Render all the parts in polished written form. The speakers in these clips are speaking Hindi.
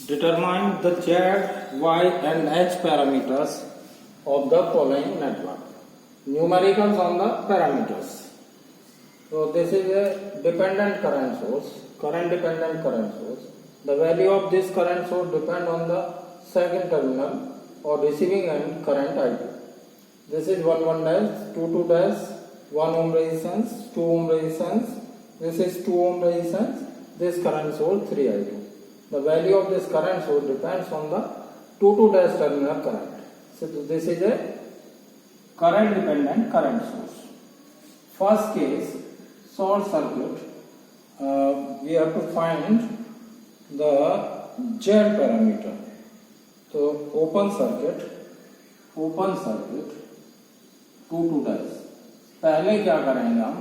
Determine the Z, Y and H parameters of the following network. Numericals on the parameters. So this is a dependent current source, current dependent current source. The value of this current source depend on the second terminal or receiving end current I2. This is 1 dash, 2 dash, 1 ohm resistance, 2 ohm resistance. This is 2 ohm resistance. This current source 3I2. The value of this current source depends on the 2 dash terminal current. So this is a current dependent current source. First case, short circuit. We have to find the Z parameter. So open circuit 2 dash. पहले क्या करेंगे हम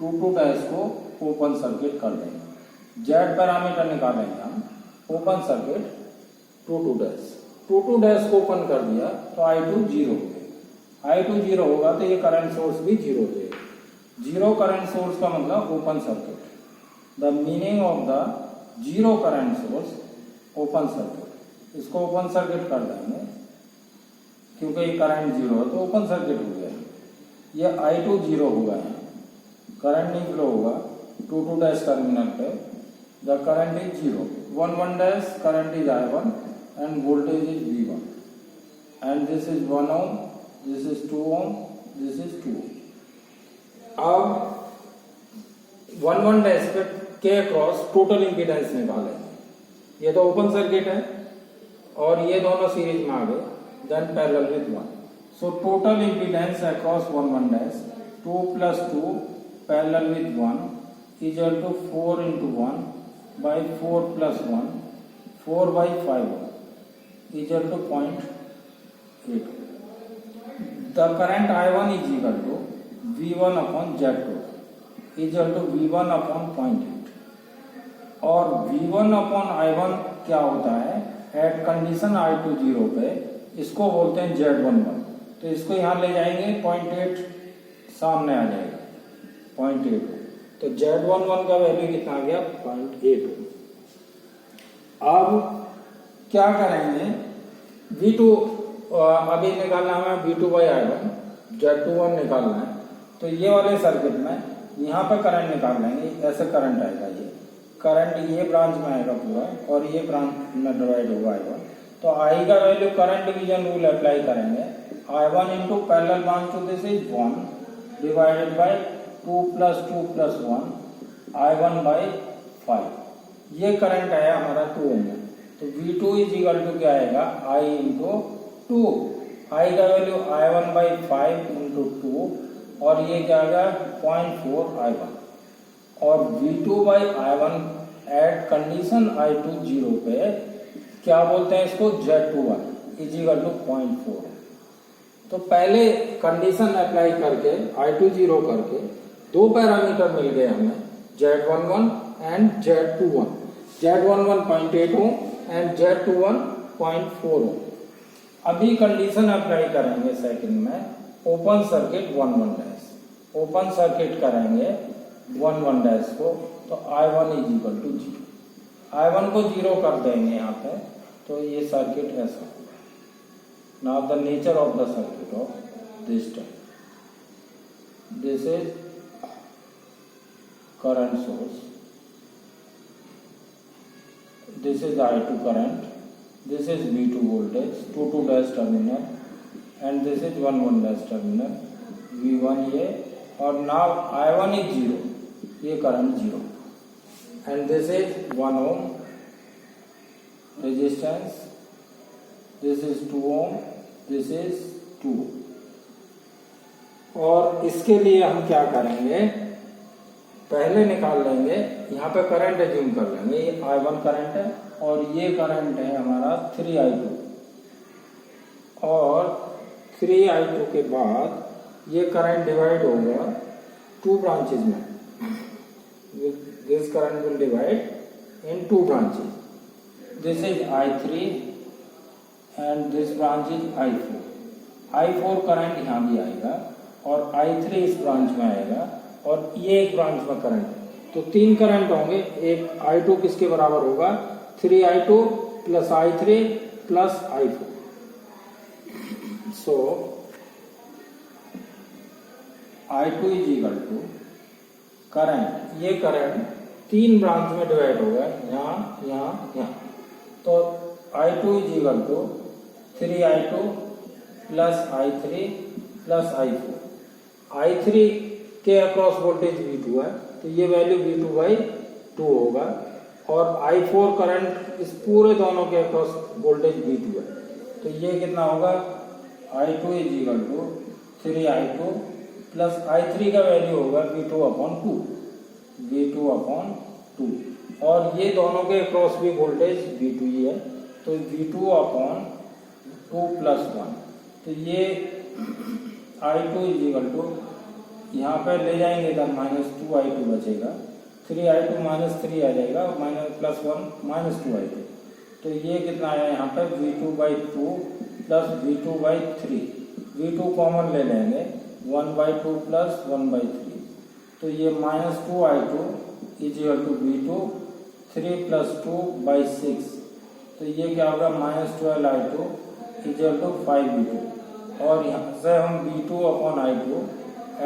2 dash को ओपन सर्किट कर देंगे. Z पैरामीटर निकालेंगे हम ओपन सर्किट 2 dash. 2 dash को ओपन कर दिया तो I2 0 हो गया. I2 0 होगा तो ये करंट सोर्स भी 0 हो जाएगा. 0 करंट सोर्स का मतलब open circuit. The meaning of the 0 current source open circuit. इसको ओपन सर्किट कर देंगे क्योंकि ये करंट 0 है तो ओपन सर्किट हो गया. ये I2 0 होगा, करंट नहीं फ्लो होगा 2 dash टर्मिनल पे. The current is 0. 1 dash current is I1 and voltage is V1 and this is 1 ohm, this is 2 ohm, this is 2 ohm. अब 1 dash पे के अक्रॉस टोटल इम्पीडेंस निकालेंगे. ये तो ओपन सर्किट है और ये दोनों सीरीज में आ गए. Then parallel with 1. So total impedance across 1 dash 2 plus 2 parallel with 1 is equal to 4 into 1 by 4 plus 1 4 by 5 is equal to 0.8. The current I1 is equal to V1 upon Z2 is equal to V1 upon 0.8. और V1 upon I1 क्या होता है? एट कंडीशन I2 0 पे इसको बोलते हैं Z11. तो इसको यहाँ ले जाएंगे 0.8 सामने आ जाएगा 0.8. तो Z11 का वैल्यू कितना आ गया? 0.8. अब क्या करेंगे? V2 अभी निकालना है V2 by I1. Z21 निकालना है तो ये वाले सर्किट में यहाँ पे करंट निकाल लेंगे. ऐसे करंट आएगा. ये करंट ये ब्रांच में आएगा पूरा और ये ब्रांच में डिवाइड होगा I1. तो I का value current division rule apply करेंगे. I1 into parallel branch two this is 1 divided by 2 plus 2 plus 1 I1 by 5. ये करंट आया हमारा 2 ओम में. तो V2 इज इक्वल टू क्या आएगा? I into 2. I का वैल्यू I1 by 5 इंटू 2 और ये क्या आ गया? 0.4 I1. और V2 by I1 eight condition I2 0 पे क्या बोलते हैं इसको? Z21 is equal to 0.4. तो पहले कंडीशन अप्लाई करके I2 0 करके दो पैरामीटर मिल गए हमें Z11 and Z21. Z11 0.8 ohm and Z21 0.4 ओम. अभी कंडीशन अप्लाई करेंगे सेकंड में open circuit 1 dash. Open circuit करेंगे 1 dash को तो I1 is equal to 0. I1 को 0 कर देंगे यहाँ पे तो ये सर्किट ऐसा होगा. Now the nature of the circuit of this type. This is current source. This is I2 current. This is V2 voltage 2 dash terminal and this is 1 dash terminal V1 ये. और नाउ I1 is 0. ये current 0 and this is 1 ohm resistance. This is 2 ohm. This is 2. और इसके लिए हम क्या करेंगे? पहले निकाल लेंगे. यहाँ पे करंट एज्यूम कर लेंगे. ये I1 करंट है और ये करंट है हमारा 3I2. और 3I2 के बाद ये करंट डिवाइड होगा 2 ब्रांचेज में. This current will divide in 2 branches. This is I3 and this branch is I4. I4 current यहाँ भी आएगा और I3 इस ब्रांच में आएगा और ये एक ब्रांच में करंट. तो 3 करंट होंगे. एक I2 किसके बराबर होगा? 3I2 plus I3 plus I4. So I2 is equal to current, ये करंट 3 ब्रांच में डिवाइड हो गया, यहाँ यहाँ यहाँ, तो I2 is equal to 3I2 plus I3 plus I4. I3 के अक्रॉस वोल्टेज V2 है, तो ये वैल्यू V2/2 होगा, और I4 करंट इस पूरे दोनों के अक्रॉस वोल्टेज V2 है, तो ये कितना होगा, I2 is equal to 3I2 plus I3 का वैल्यू होगा V2/2, V2/2, और ये दोनों के अक्रॉस भी वोल्टेज V2 ही है, तो V2/2 प्लस 1, तो ये I2 is equal to, यहाँ पर ले जाएंगे इधर -2I2 बचेगा, 3I2 -3 आ जाएगा, माइनस प्लस 1 -2I2, तो ये कितना आया यहाँ पर V2/2 plus V2/3, V2 common ले लेंगे, 1/2 प्लस 1/3, तो ये -2I2 is equal to V2, 3 plus 2/6, तो ये क्या होगा, -12I2 is equal to 5V2, और यहाँ से हम V2/I2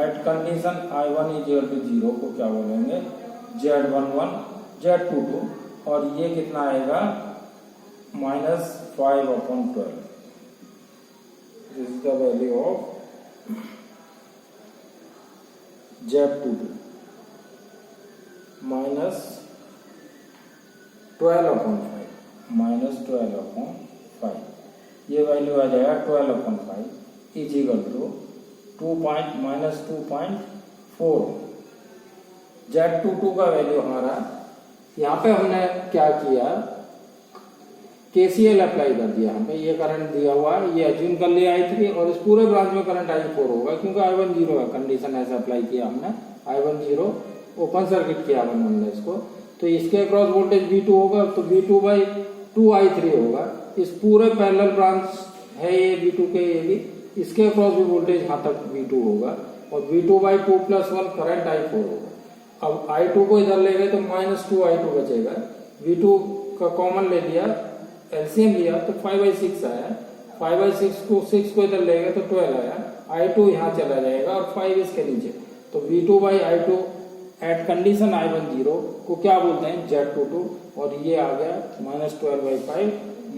at condition I1 is equal to 0 को क्या बोलेंगे, Z11 Z22, और ये कितना आएगा, -5/12. This is the value of Z22 -12/5, ये वैल्यू आ जाएगा 12/5 इज इक्वल टू -2.4. Z22 का वैल्यू हमारा, यहाँ पे हमने क्या किया, KCL अप्लाई कर दिया, यहाँ पे ये करंट दिया हुआ है, ये अज्यूम कर लिया I3, और इस पूरे ब्रांच में करंट I4 होगा, क्योंकि I1 0 है, कंडीशन ऐसे अप्लाई किया हमने, I1 0 ओपन सर्किट किया हमने इसको, तो इसके अक्रॉस वोल्टेज V2 होगा, तो V2/2 I3 होगा, इस पूरे पैरेलल ब्रांच है ये V2 के, ये भी इसके अक्रॉस भी वोल्टेज यहाँ तक V2 होगा, और V2/2 प्लस 1 करंट I4 होगा. अब I2 को इधर ले गए तो -2I2 बचेगा, V2 का कॉमन ले लिया, एलसीएम लिया तो 5/6 आया, 5/6 को 6 को इधर ले गए तो 12 आया, I2 यहाँ चला जाएगा और 5 इसके नीचे, तो V2/I2 एट कंडीशन I1 0 को क्या बोलते हैं, Z22, और ये आ गया -12/5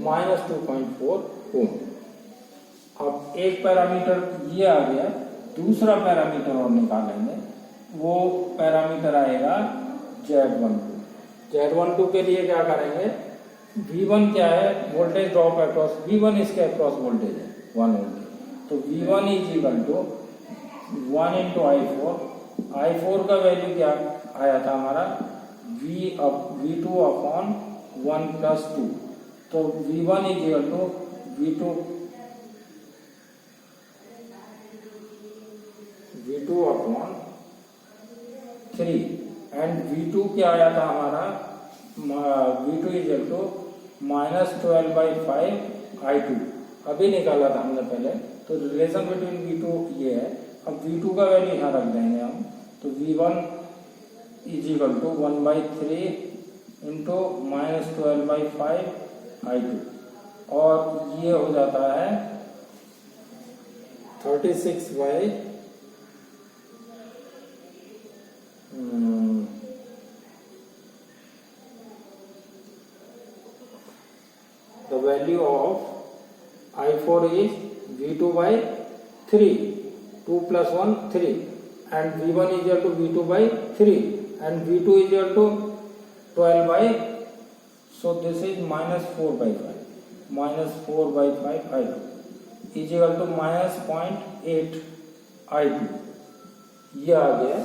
-2.4 ओम. अब एक पैरामीटर ये आ गया, दूसरा पैरामीटर और निकालेंगे, वो पैरामीटर आएगा Z12. Z12 के लिए क्या करेंगे, V1 क्या है, वोल्टेज ड्रॉप अक्रॉस, V1 इसके अक्रॉस वोल्टेज है 1 वोल्ट, तो V1 is equal to 1 into I4. I4 का वैल्यू क्या आया था हमारा, V2/1 प्लस 2, तो V1 is equal to V2/3, and V2 क्या आया था हमारा, V2 is equal to -12/5 I2, अभी निकाला था हमने पहले, तो रिलेशन बिटवीन V2 ये है. अब V2 का वैल्यू यहाँ रख देंगे हम, तो V1 is equal to 1/3 into -12/5 I2, और ये हो जाता है 36 by the value of I4 is V2/3, 2 plus 1 3, and V1 is equal to V2/3, and V2 is equal to 12 so this is -4/5, -4/5 I2 is equal to -0.8 I2, ये आ गया.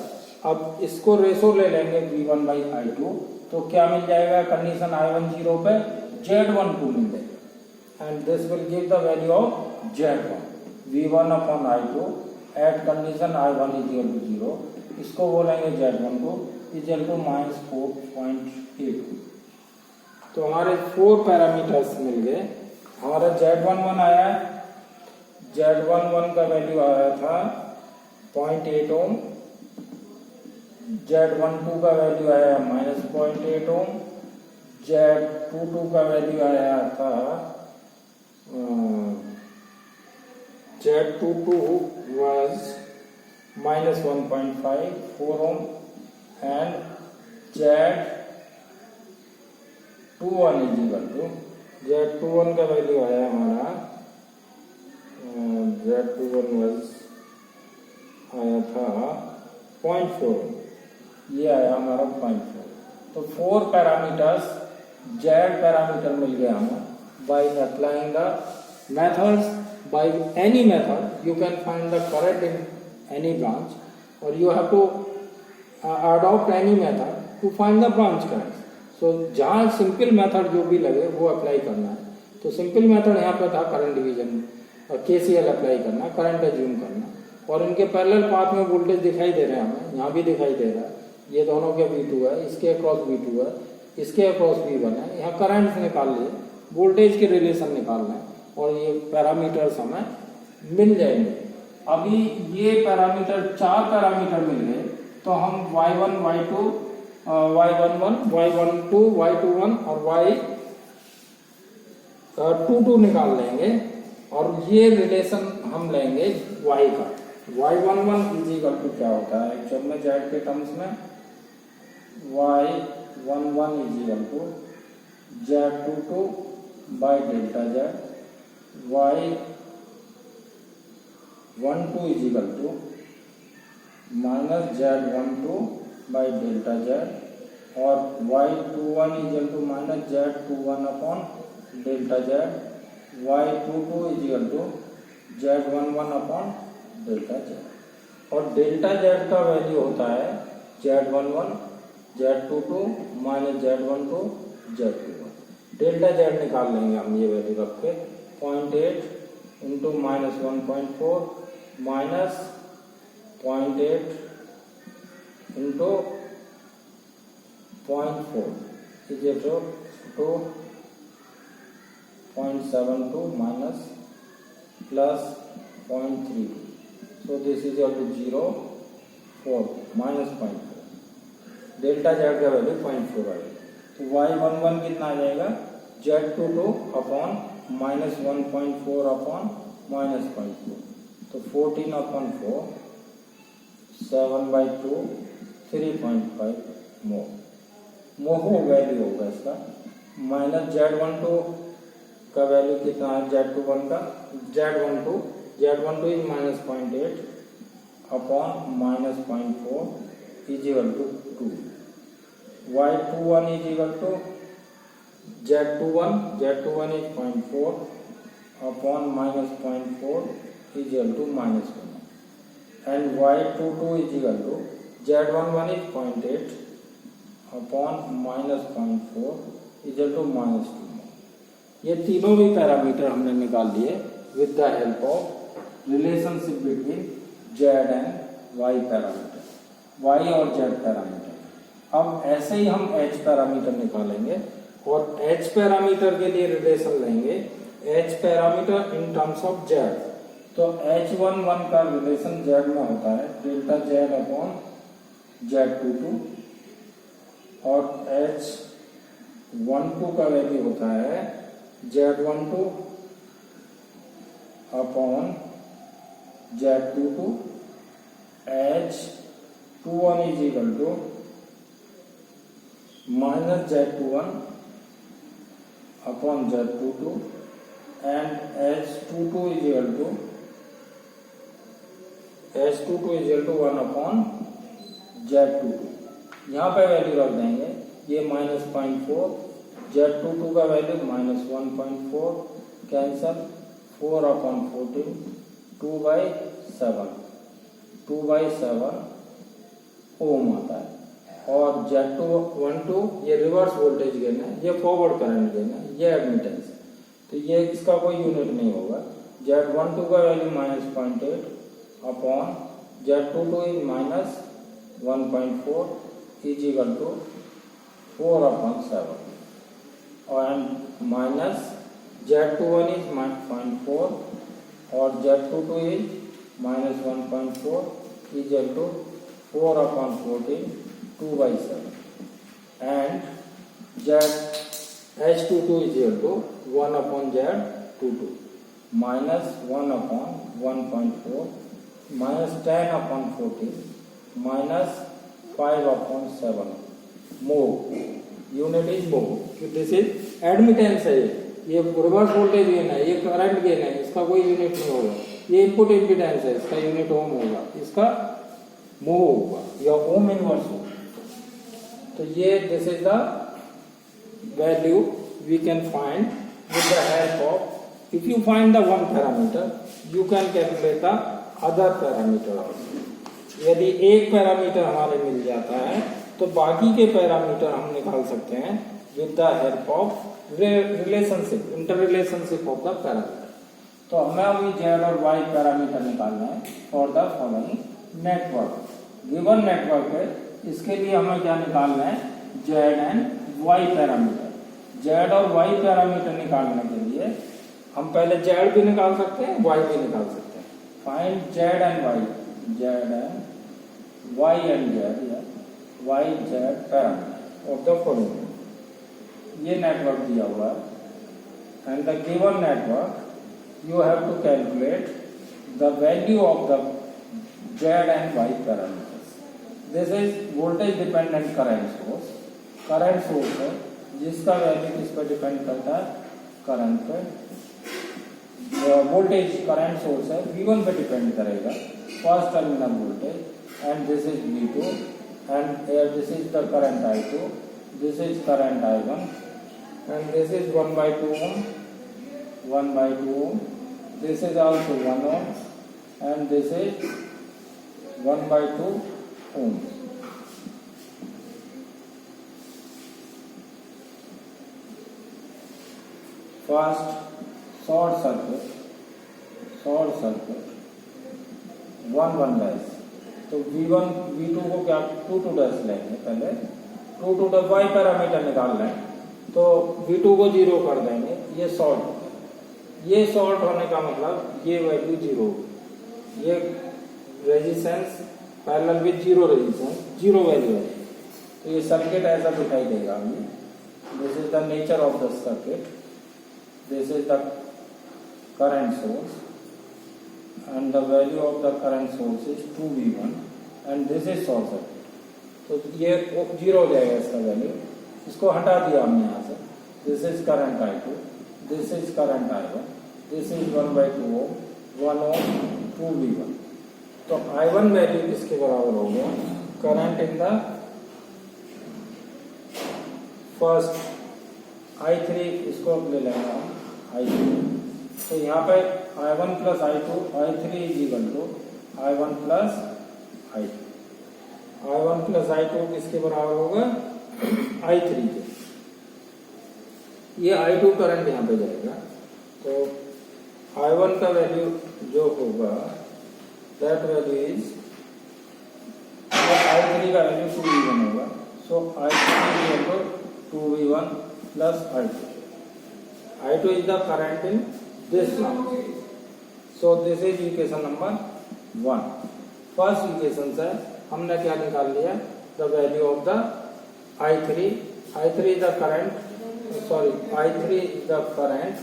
अब इसको रेशो ले लेंगे V1/I2, तो क्या मिल जाएगा, कंडीशन I1 0 पे Z12 मिल जाएगा, and this will give the value of Z1, V1/I2 at condition I1 is equal to 0, इसको बोलेंगे Z12 इज इक्वल टू -4.8. तो हमारे 4 पैरामीटर्स मिल गए. हमारा Z11 आया, Z11 का वैल्यू आया था 0.8 ओम, Z12 का वैल्यू आया -0.8 ओम, Z22 का वैल्यू आया था Z22 was minus 1.5 4 ohm and Z21 is equal to Z21 का वैल्यू आया हमारा Z21 was आया था 0.4, ये आया हमारा 0.4। तो 4 पैरामीटर्स Z पैरामीटर मिल गया हमें। By applying the methods, by any method you can find the current in any branch, और you have to adopt any method to find the branch current. So जहाँ सिंपल मेथड जो भी लगे वो अप्लाई करना है। तो सिंपल मेथड यहाँ पे था करंट डिवीजन, KCL अप्लाई करना, करंट एज्यूम करना, और इनके पैरेलल पाथ में वोल्टेज दिखाई दे रहे हैं हमें, यहाँ भी दिखाई दे रहा है। ये दोनों के V2 है, इसके अक्रॉस V2 है, इसके अक्रॉस V1 है। यहाँ करंट निकाल लिए, वोल्टेज के रिलेशन निकालना है, और ये पैरामीटर्स हमें मिल जाएंगे। अभी ये पैरामीटर 4 पैरामीटर मिल गए, तो हम Y1, Y2, Y11, Y12, Y21 और Y22 निकाल लेंगे, और ये रिलेशन हम लेंगे Y का। Y11 इजिकल टू क्या होता है एक्चुअल में Z के टर्म्स में, Y11 is equal to Z22 by delta Z, Y12 is equal to minus Z12 by delta Z, और Y21 is equal to minus Z21 upon delta Z, Y22 is equal to Z11 upon delta Z। और डेल्टा Z का वैल्यू होता है Z11 Z22 minus Z12 Z21। Delta Z निकाल लेंगे हम ये वैल्यू रख के, 0.8 into minus 1.4 minus 0.8 into 0.4 is equal to 0.72 minus plus 0.3। So this is equal to 0, 4 minus 0.4। Delta Z का वैल्यू 0.4 आएगा। तो Y11 कितना आ जाएगा, Z22 upon minus 1.4 upon minus 0.4, तो 14 अपॉन 4, 7/2, 3.5 मोहो वैल्यू होगा इसका। माइनस Z12 का वैल्यू कितना है Z21 का, Z12 is minus 0.8 upon minus 0.4 is equal to 2। Y21 is equal to Z21 is 0.4 upon minus 0.4 is equal to minus 1, and Y22 is equal to Z11 is 0.8 upon minus 0.4 is equal to minus 2। ये तीनों भी पैरामीटर हमने निकाल लिए with the help of relationship between Z and Y parameter, Y और Z पैरामीटर। अब ऐसे ही हम H पैरामीटर निकालेंगे, और H पैरामीटर के लिए रिलेशन लेंगे H parameter in terms of Z। तो H11 का रिलेशन Z में होता है डेल्टा Z अपॉन Z22, और H12 का वैल्यू होता है Z12 upon Z22, H21 is equal to minus Z21 upon Z22, and H22 is equal to 1 upon Z22। यहाँ पे वैल्यू रख देंगे, ये माइनस 0.4, Z22 का वैल्यू माइनस 1.4, कैंसल, 4 अपॉन 14, 2/7 ओम आता है। और Z12 ये रिवर्स वोल्टेज गेन है, ये फॉरवर्ड करंट गेन है, ये एडमिटेंस है, तो ये इसका कोई यूनिट नहीं होगा। Z12 का value minus 0.8 upon Z22 is minus 1.4 is equal to 4 upon 7, और माइनस Z21 इज 0.4 और Z22 is minus 1.4 is equal to 4 upon 14, 2/7, and Z H22 is equal to 1 upon Z22 minus 1 upon 1.4 minus 10 upon 14 minus 5 upon 7 mho. Unit is mho. This is admittance है ये रिवर्स वोल्टेज गेन है, ये करंट गेन है, इसका कोई यूनिट नहीं होगा. ये इनपुट इम्पीडेंस है, इसका यूनिट ओम होगा, इसका mho होगा या ओम इनवर्स होगा. तो ये this is the value we can find with the help of, if you find the one parameter you can calculate the other parameter also. यदि एक पैरामीटर हमारे मिल जाता है तो बाकी के पैरामीटर हम निकाल सकते हैं with the help of relationship, interrelationship of the parameter. तो हमें अभी z और y पैरामीटर निकालना है for the following network. Given network है, इसके लिए हमें क्या निकालना है, z and y parameter. z और y पैरामीटर निकालने के लिए हम पहले z भी निकाल सकते हैं, y भी निकाल सकते हैं. Find z and y, z and y and z, y z parameter of the following. ये नेटवर्क दिया हुआ है and the given network you have to calculate the value of the z and y parameters. This is voltage dependent current source. Current source है जिसका वैल्यू किस पर डिपेंड करता है, करंट पे. वोल्टेज करंट सोर्स है V1 पे डिपेंड करेगा, first terminal voltage, and this is V2 and this is the current I2, this is current I1 and this is 1/2 ohm, 1/2 ohm, this is also 1 ohm and this is 1/2 ohm. First short circuit 1 dash. तो V1 V2 को क्या 2 डैश लेंगे, पहले 2 डैश y पैरामीटर निकाल लें तो V2 को 0 कर देंगे. ये शॉर्ट हो गया. ये शॉर्ट होने का मतलब ये वैल्यू 0, ये resistance parallel with 0 resistance 0 value है. तो ये सर्किट ऐसा दिखाई देगा. This is the nature of the circuit. This is the current source and the value of the current source is 2V1 and this is short circuit. तो ये 0 हो जाएगा इसका वैल्यू. इसको हटा दिया हमने यहाँ से. This is current I2, this is current I1, this is 1/2 ohm, 1 ohm, 2V1. तो I1 वैल्यू किसके बराबर हो गया, current in the first I3, इसको ले लेंगे हम I3. तो यहाँ पे I1 plus I2, I3 is equal to I1 plus I2. I1 plus I2 किसके बराबर होगा, I3 के. ये I2 करंट यहाँ पे जाएगा तो I1 का वैल्यू जो होगा दैट वैल्यू इज I3 का वैल्यू 2V1 होगा. So I3 is equal to 2V1 plus I2. I2 is the current in this branch. So this is equation number 1. First equation से हमने क्या निकाल लिया, the value of the I3. I3 is the current. Sorry, I3 is the current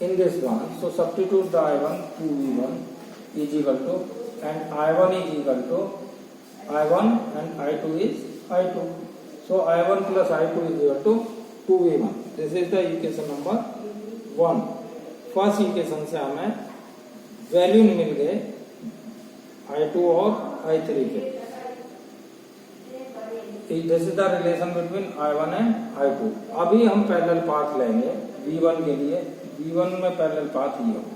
in this branch. So substitute the I1 2V1 is equal to, and I1 is equal to I1 and I2 is I2. So I1 plus I2 is equal to 2V1. This is the equation number 1. First equation से हमें वैल्यू मिल गए I2 और I3 के. This is the relation between I1 and I2. अभी हम पैरेलल पाथ लेंगे V1 के लिए. V1 में पैरेलल पाथ ही होगा.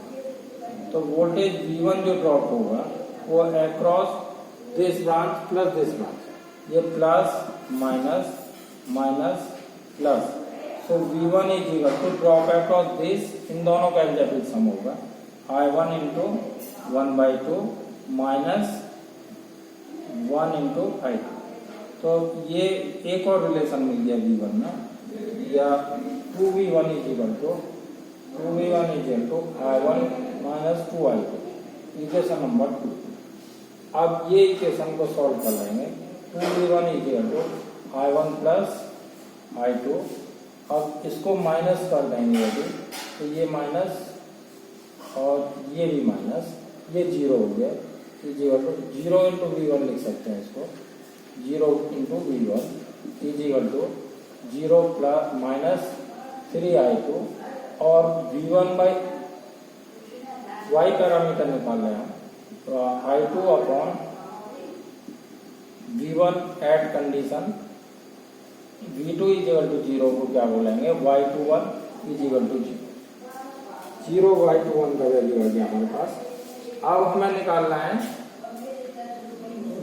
तो वोल्टेज V1 जो ड्रॉप होगा वो across this branch plus this branch, ये plus minus minus plus. So V1 is equal to drop across this, इन दोनों का एल्जेब्रिक सम होगा I1 into 1/2 minus 1 into I2. तो ये एक और रिलेशन मिल गया V1 में, या 2V1 is equal to I1 minus 2I2. Equation number 2. अब ये इक्वेशन को सॉल्व कर लेंगे. 2V1 is equal to I1 plus I2 अब इसको माइनस कर देंगे यदि, तो ये माइनस और ये भी माइनस, ये जीरो हो गया। Is equal to zero into V1 लिख सकते हैं इसको, zero into V1 is equal to zero plus minus 3I2 और V1 बाई y पैरामीटर निकाल रहे हैं, तो I2 upon V1 at condition V2 is equal to zero को क्या बोलेंगे, y21 is equal to zero, y21 का वैल्यू आ गया हमारे पास। अब हमें निकालना है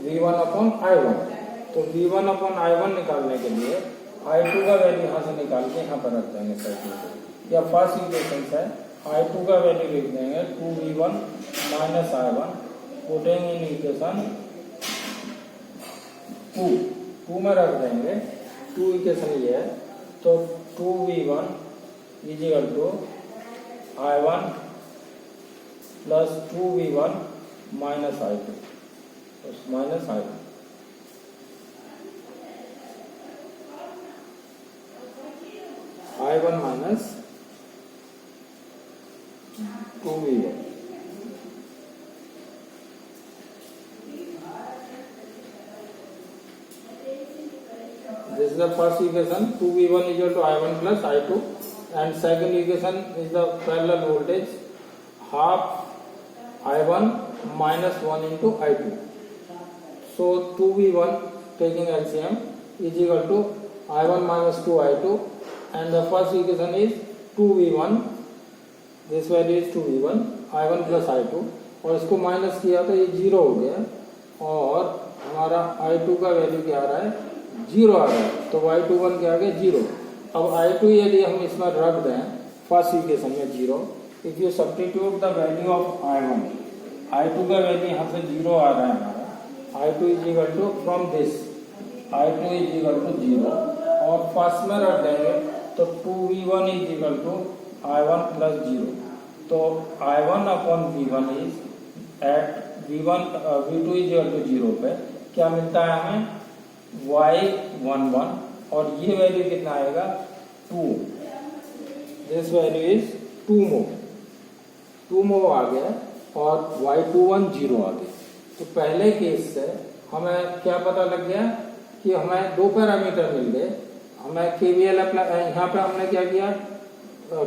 V1 अपॉन I1, तो V1 अपॉन I1 निकालने के लिए I2 का वैल्यू यहाँ से निकाल के यहाँ पर रख देंगे साइकिल को, या फर्स्ट इक्वेशन है I2 का वैल्यू लिख देंगे 2V1 minus I1, putting in equation 2 में रख देंगे, 2 इक्वेशन ये है, तो 2V1 is equal to I1 plus 2V1 minus I2, minus I1, I1 minus 2V1। This is the first equation, 2V1 equal to I1 plus I2, and second equation is the parallel voltage half I1 minus 1 into I2. So 2V1 taking LCM is equal to I1 minus 2I2, and the first equation is 2V1, this value is 2V1, I1 plus I2, और इसको माइनस किया तो ये जीरो हो गया, और हमारा I2 का वैल्यू क्या आ रहा है, जीरो आ रहा है, तो y21 क्या आ गया, जीरो। अब I2 यदि हम इसमें रख दें फर्स्ट इक्वेशन में zero, if you substitute the value of I2 का वैल्यू यहाँ से जीरो आ रहा है हमारा, I2 is equal to from this I2 is equal to zero, और फर्स्ट में रख देंगे तो 2V1 is equal to I1 plus zero, तो I1 upon V1 is at V2 is equal to zero पे क्या मिलता है हमें, y11, और ये वैल्यू कितना आएगा, 2, दिस वैल्यू इज 2 mho आ गया, और y21 जीरो आ गया। तो पहले केस से हमें क्या पता लग गया कि हमें दो पैरामीटर मिल गए, हमें KVL अप्लाई, यहाँ पे हमने क्या किया,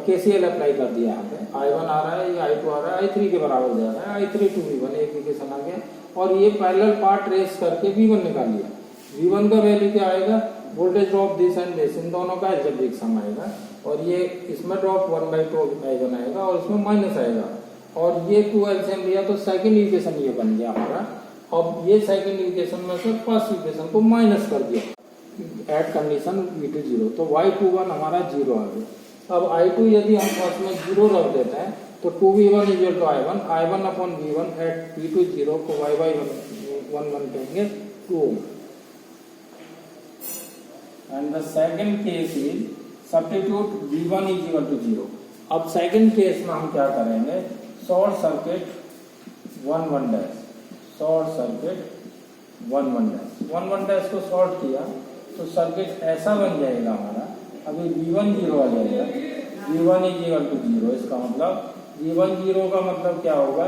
KCL अप्लाई कर दिया, यहाँ पे I1 आ रहा है, ये I2 आ रहा है, I3 के बराबर जा रहा है, I3 to V1 एक इक्वेशन आ गया, और ये पैरेलल पार्ट ट्रेस करके V1 निकाल लिया। V1 का वैल्यू क्या आएगा, voltage drop this and this, इन दोनों का एल्जेब्रिक सम आएगा, और ये इसमें ड्रॉप 1/2 I1 आएगा, और इसमें माइनस आएगा, और ये 2 एलसीएम लिया तो सेकंड इक्वेशन ये बन गया हमारा। अब ये सेकंड इक्वेशन में से फर्स्ट इक्वेशन को माइनस कर दिया एट कंडीशन V2 जीरो, तो y21 हमारा जीरो आ गया। अब I2 यदि हम फर्स्ट में जीरो रख देते हैं तो 2V1 equal to I1 upon V1 at V2 zero को y11 कहेंगे 2, and the second case is substitute V1 is equal to zero. अब सेकंड केस में हम क्या करेंगे, short circuit 1 dash, short circuit 1 dash को शॉर्ट किया तो सर्किट ऐसा बन जाएगा हमारा, अभी V1 जीरो आ जाएगा, V1 is equal to zero, इसका मतलब V1 जीरो का मतलब क्या होगा,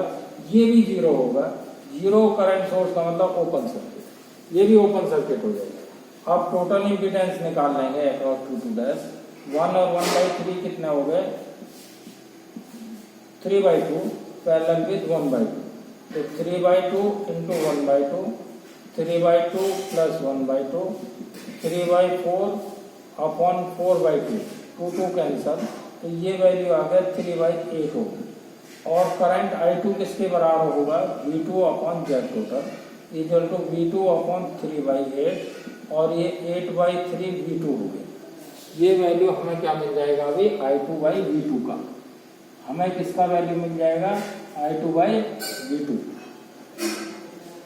ये भी जीरो होगा, जीरो करंट सोर्स का मतलब ओपन सर्किट, ये भी ओपन सर्किट हो जाएगा। अब टोटल इम्पीडेंस निकाल लेंगे अक्रॉस 2 डैश, 1 और 1/3 कितने हो गए, 3/2 पैरेलल विद 1/2, तो 3/2 इंटू 1/2, 3/2 प्लस 1/2, 3/4 अपॉन 4/2, 2 कैंसल, तो ये वैल्यू आ गया 3/8 होगी, और करंट I2 किसके बराबर होगा, V2 upon Z total equal to V2 upon 3/8, और ये 8/3 V2 हो गया। ये वैल्यू हमें क्या मिल जाएगा, अभी I2/V2 का, हमें किसका वैल्यू मिल जाएगा, I2/V2।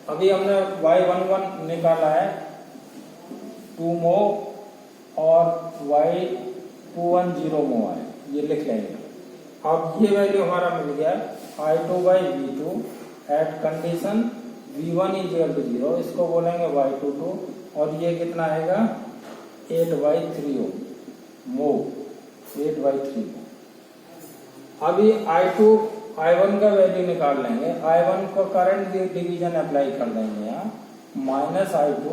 अभी हमने y11 निकाला है 2 mho और y21 0 mho है, ये लिख लेंगे। अब ये वैल्यू हमारा मिल गया I2/V2 at condition V1 is equal to 0, इसको बोलेंगे y22, और ये कितना आएगा 8/3 होगी, मूव 8/3। अभी I2 I1 का वैल्यू निकाल लेंगे। I1 को करंट डिवीजन अप्लाई कर देंगे यहाँ, माइनस I2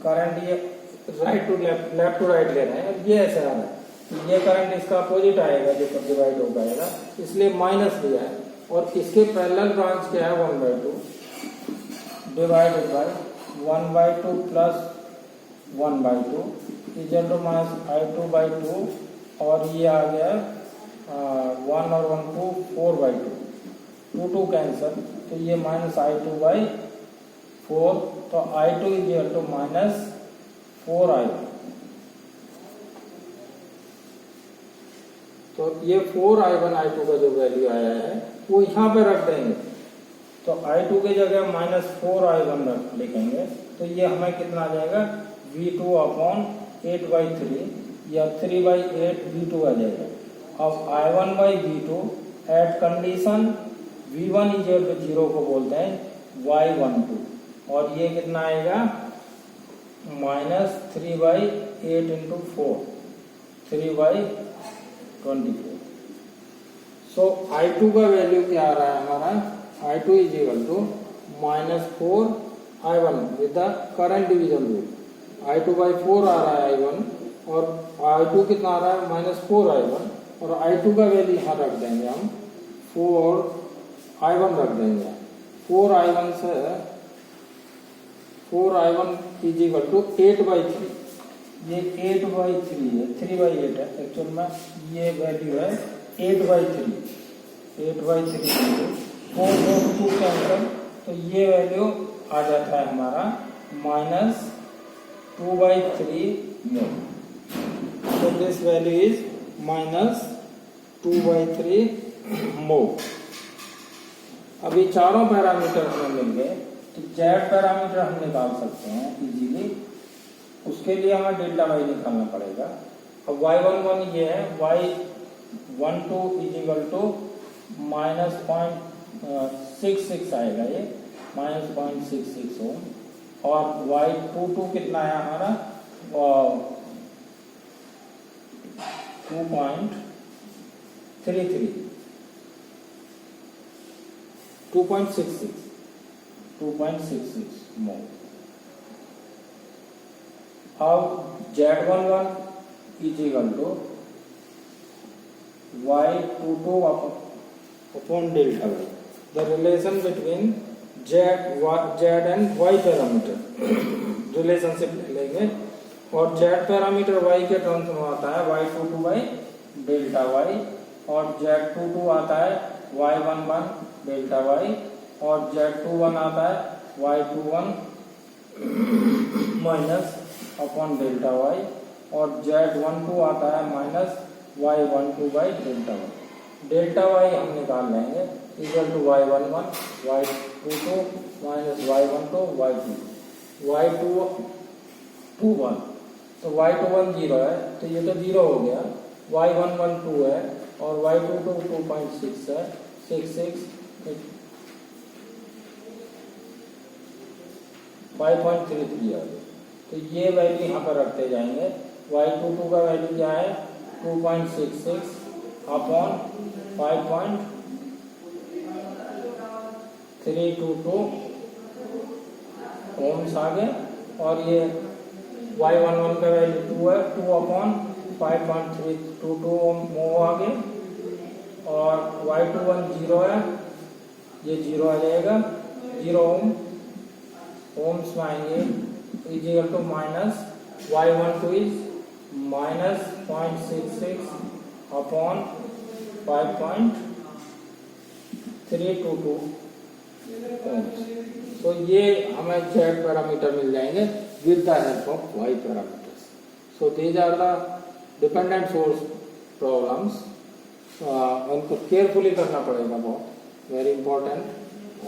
करंट, ये right to left to right ले रहे हैं, ये ऐसे आ रहा है, ये करंट इसका अपोजिट आएगा जो डिवाइड हो जाएगा, इसलिए माइनस लिया है। और इसके पैरेलल ब्रांच क्या है 1/2 divided by 1/2 plus 1/2 equal to minus I2/2, और ये आ गया 1 और 1 2 4/2, 2 कैंसल, तो ये माइनस I2/4, तो I2 equal to minus 4I1। तो ये 4I1 I2 का जो वैल्यू आया है वो यहाँ पे रख देंगे, तो I2 की जगह माइनस 4I1 लिखेंगे, तो ये हमें कितना आ जाएगा V2 अपॉन 8/3 या 3/8 V2 आ जाएगा। अब I1/V2 eight condition V1 equal to 0 को बोलते हैं Y12, और ये कितना आएगा माइनस 3/8 इंटू 4 3/24। सो I2 का वैल्यू क्या आ रहा है हमारा, I2 is equal to minus 4I1 with the current division rule. I2/4 आ रहा है I1, और I2 कितना आ रहा है माइनस 4I1, और I2 का वैल्यू यहाँ रख देंगे हम 4I1 रख देंगे। 4I1 से 4I1 इज इक्वल टू 8/3, ये 8/3 है, 3/8 है एक्चुअल में, ये वैल्यू है 8/3 4 2 कैंसल, तो ये वैल्यू आ जाता है हमारा minus 2/3 mho। So this value is minus 2/3 mho। अभी चारों पैरामीटर हमें मिल गए, तो जेड पैरामीटर हम निकाल सकते हैं इजीली। उसके लिए हमें डेल्टा वाई निकालना पड़ेगा। अब y11 ये है, y12 is equal to minus 0.66 आएगा, ये माइनस 0.66 ओम, और y22 कितना है हमारा 2.66 मोल। अब Z11 is equal to y22 upon delta Y, the relation between Z and Y parameter relationship लेंगे, और Z पैरामीटर Y के टर्म्स में आता है y22 बाई डेल्टा वाई, और Z22 आता है y11 डेल्टा वाई, और Z21 आता है y21 minus upon delta Y, और Z12 आता है minus y12 by delta Y. Delta Y हम निकाल लेंगे equal to y11 y22 minus y12 y21, तो y21 0 है, तो ये तो 0 हो गया, y11 2 है, और y22 2.6 है, 66 5.33 आ गया। तो ये वैल्यू यहाँ पर रखते जाएंगे। y22 का वैल्यू क्या है 2.66 अपॉन 5.322 ओम्स आ गए, और ये y11 का वैल्यू 2 है, 2 अपॉन 5.322 मो आ गए, और y21 0 है, ये 0 आ जाएगा, 0 ओम्स में आएंगे, is equal to minus y12 is minus 0.66 upon 5.322 ohms. तो ये हमें Z पैरामीटर मिल जाएंगे with the help of Y parameters. So these are the dependent source problems, उनको केयरफुली करना पड़ेगा, बहुत very important,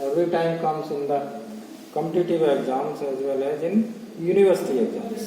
every time comes in the competitive exams as well as in university exams.